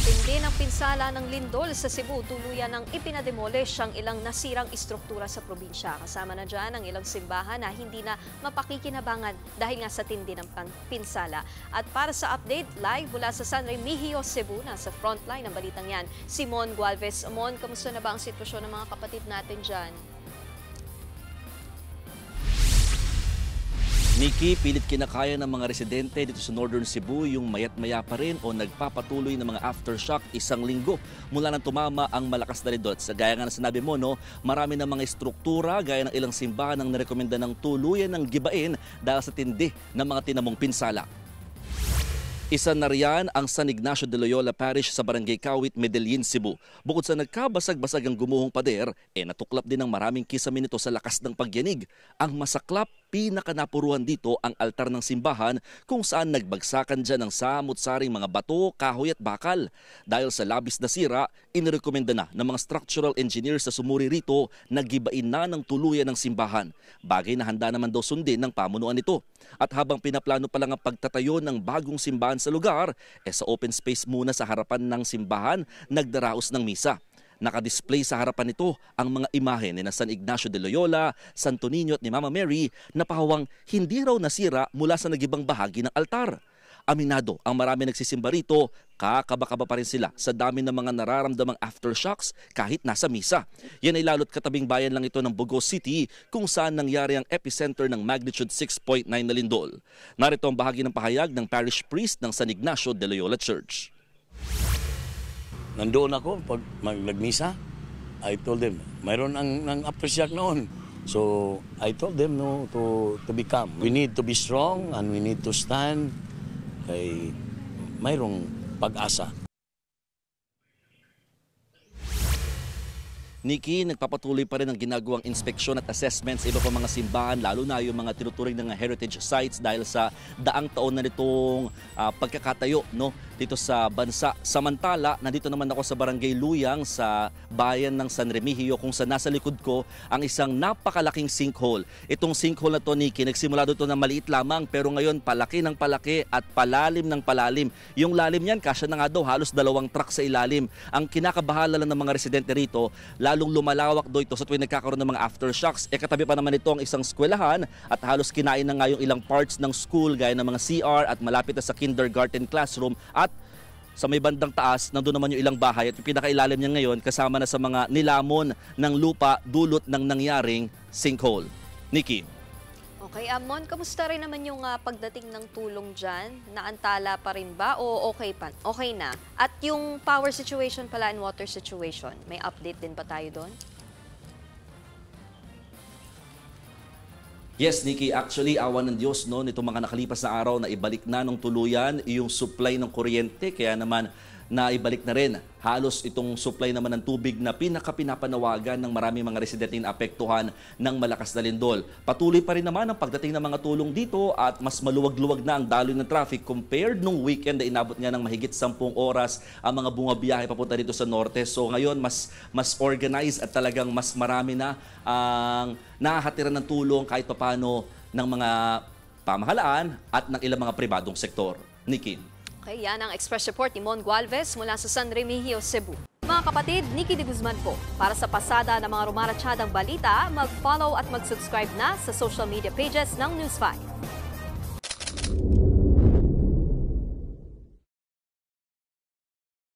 Tindi ng pinsala ng lindol sa Cebu, tuluyan ng ipinademolish ang ilang nasirang istruktura sa probinsya. Kasama na dyan ang ilang simbahan na hindi na mapakikinabangan dahil nga sa tindi ng pinsala. At para sa update, live mula sa San Remigio, Cebu, na sa frontline ng balitang yan, Simon Gualvez. Mon, kamusta na ba ang sitwasyon ng mga kapatid natin dyan? Nikki, pilit kinakaya ng mga residente dito sa Northern Cebu yung mayat-maya pa rin o nagpapatuloy ng mga aftershock isang linggo mula nang tumama ang malakas na lindol. Gaya nga na sinabi mo, no, marami ng mga estruktura gaya ng ilang simbahan ang narekomenda ng tuluyan ng gibain dahil sa tindi ng mga tinamong pinsala. Isa na riyan ang San Ignacio de Loyola Parish sa Barangay Kawit, Medellin, Cebu. Bukod sa nagkabasag-basag ang gumuhong pader, natuklap din ng maraming kisame nito sa lakas ng pagyanig. Ang masaklap, pinakanapuruhan dito ang altar ng simbahan kung saan nagbagsakan dyan ng samut-saring mga bato, kahoy at bakal. Dahil sa labis na sira, inirekomenda na ng mga structural engineers sa sumuri rito na gibain na ng tuluyan ng simbahan. Bagay na handa naman daw sundin ng pamunuan nito. At habang pinaplano pa lang ang pagtatayo ng bagong simbahan sa lugar, sa open space muna sa harapan ng simbahan, nagdaraos ng misa. Nakadisplay sa harapan nito ang mga imahe ni San Ignacio de Loyola, Santo Niño at ni Mama Mary na pahawang hindi raw nasira mula sa nagibang bahagi ng altar. Aminado ang marami nagsisimba rito, kakaba-kaba pa rin sila sa dami ng mga nararamdamang aftershocks kahit nasa misa. Yan ay lalo't katabing bayan lang ito ng Bugos City kung saan nangyari ang epicenter ng magnitude 6.9 na lindol. Narito ang bahagi ng pahayag ng parish priest ng San Ignacio de Loyola Church. Nandoon ako pag nagmisa. I told them, mayroon ang aftershock noon. So I told them no to be calm. We need to be strong and we need to stand. Kay mayroong pag-asa. Nikki, nagpapatuloy pa rin ang ginagawang inspeksyon at assessment sa iba pa mga simbahan, lalo na yung mga tinuturing ng heritage sites dahil sa daang taon na nitong pagkakatayo, no, dito sa bansa. Samantala, nandito naman ako sa Barangay Luyang sa bayan ng San Remigio kung saan nasa likod ko ang isang napakalaking sinkhole. Itong sinkhole na to, Nikki, nagsimula dito na maliit lamang pero ngayon palaki ng palaki at palalim ng palalim. Yung lalim niyan, kasya na nga daw halos 2 truck sa ilalim. Ang kinakabahala lang ng mga residente rito, lalong lumalawak do ito sa tuwing nagkakaroon ng mga aftershocks. Katabi pa naman ito ang isang eskwelahan at halos kinain na nga yung ilang parts ng school gaya ng mga CR at malapit na sa kindergarten classroom at sa may bandang taas, nandun naman yung ilang bahay at yung pinakailalim niya ngayon kasama na sa mga nilamon ng lupa dulot ng nangyaring sinkhole. Nikki. Okay, Amon, kamusta rin naman yung pagdating ng tulong dyan? Naantala pa rin ba o okay pa? Okay na? At yung power situation pala and water situation, may update din ba tayo doon? Yes, Nikki, actually, awa ng Diyos, no, nitong mga nakalipas na araw na ibalik na ng tuluyan yung supply ng kuryente, kaya naman naibalik na rin halos itong supply naman ng tubig na pinapanawagan ng maraming mga residente na apektuhan ng malakas na lindol. Patuloy pa rin naman ang pagdating ng mga tulong dito at mas maluwag-luwag na ang daloy ng traffic compared nung weekend na inabot nga ng mahigit 10 oras ang mga bumabiyahe papunta dito sa norte. So ngayon mas organized at talagang mas marami na ang nahahatiran ng tulong kahit papano ng mga pamahalaan at ng ilang mga pribadong sektor. Nikki. Okay, yan ang Express Report ni Mon Gualvez mula sa San Remigio, Cebu. Mga kapatid, Nikki de Guzman po. Para sa pasada ng mga rumaratsyadang balita, mag-follow at mag-subscribe na sa social media pages ng News 5.